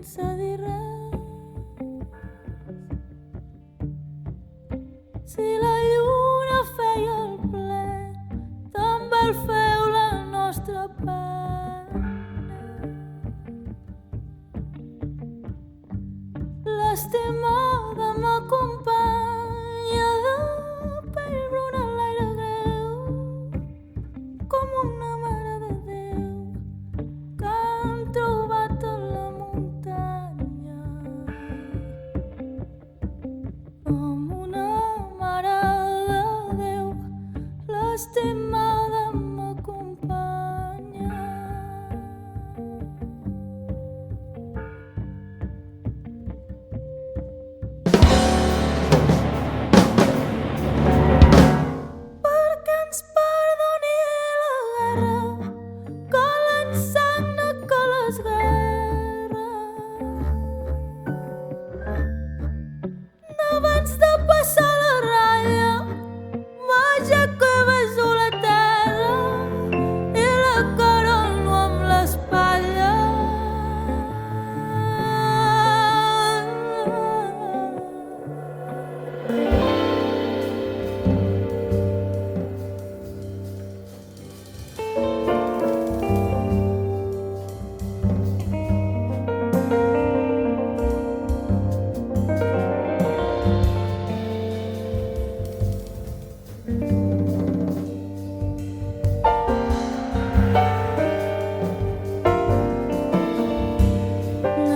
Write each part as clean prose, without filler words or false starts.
sense dir res. Si la lluna feia el ple, també el feu la nostra pena. L'estimada m'acompanya de pell bruna en l'aire greu, com una mare de Déu que han trobat a la muntanya. Com una mare de Déu, l'estimada m'acompanya. Perquè ens perdoni la guerra, que l'ensagna que les guerres. Abans de passar la ratlla, m'aixeco i beso la terra i la corono amb l'espatlla.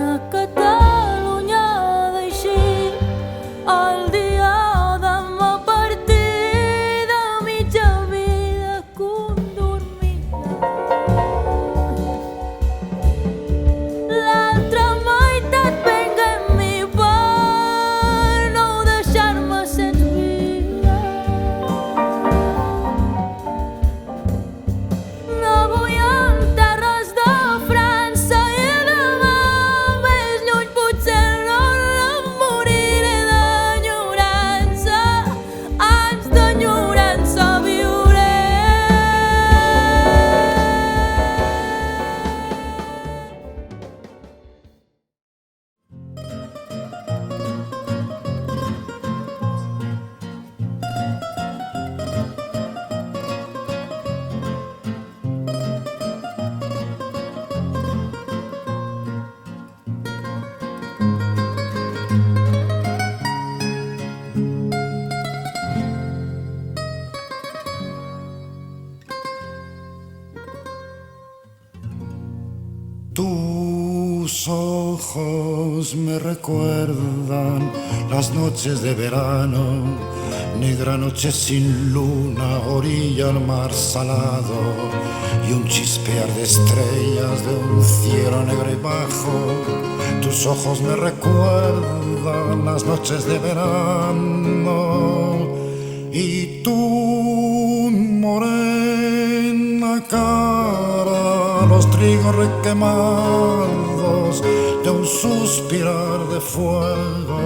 A Catalunya d'eixir el dia demà partir de mitja vida condormida. L'altra meitat venga en mi per no deixar-me sense vida. Avui en terres de França i demà més lluny potser no em moriré d'enyorança, anys d'enyorança viuré. Tus ojos me recuerdan las noches de verano, negra noche sin luna, orilla al mar salado y un chispear de estrellas de un cielo negro y bajo. Tus ojos me recuerdan las noches de verano y tu morena cara, los trigos requemados de un suspirar de fuego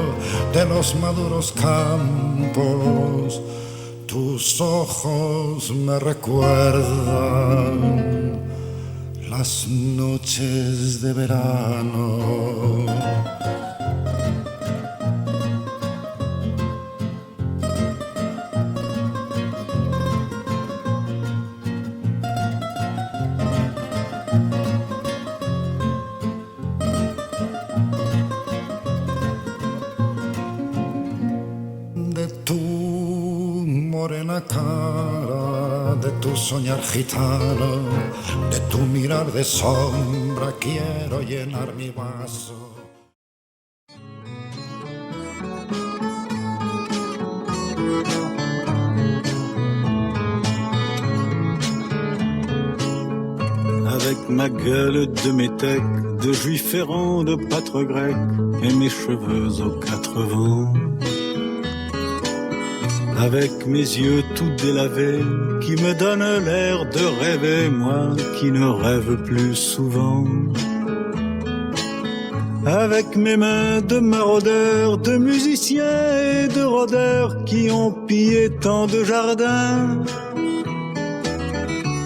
de los maduros campos. Tus ojos me recuerdan las noches de verano. De tu morena cara, de tu soñar gitano, de tu mirar de sombra, quiero llenar mi vaso. Avec ma gueule de métèque, de juif errant, de pâtre grec, et mes cheveux aux quatre vents. Avec mes yeux tout délavés, qui me donnent l'air de rêver, moi qui ne rêve plus souvent. Avec mes mains de maraudeurs, de musiciens et de rôdeurs, qui ont pillé tant de jardins.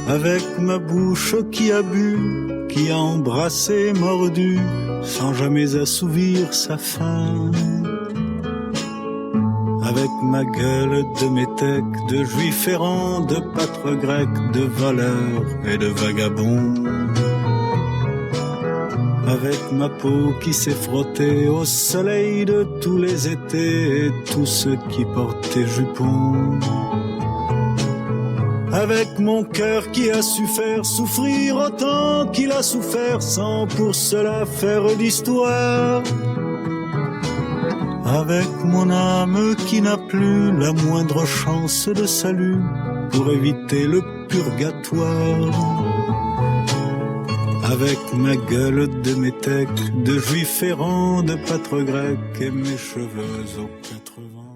Avec ma bouche qui a bu qui a embrassé, mordu, sans jamais assouvir sa faim. Avec ma gueule de métèque, de juif errant, de pâtre grec, de voleur et de vagabond. Avec ma peau qui s'est frottée au soleil de tous les étés et tous ceux qui portaient jupons. Avec mon cœur qui a su faire souffrir autant qu'il a souffert sans pour cela faire d'histoire. Avec mon âme qui n'a plus la moindre chance de salut pour éviter le purgatoire. Avec ma gueule de métèque, de juif errant, de pâtre grec et mes cheveux aux 80.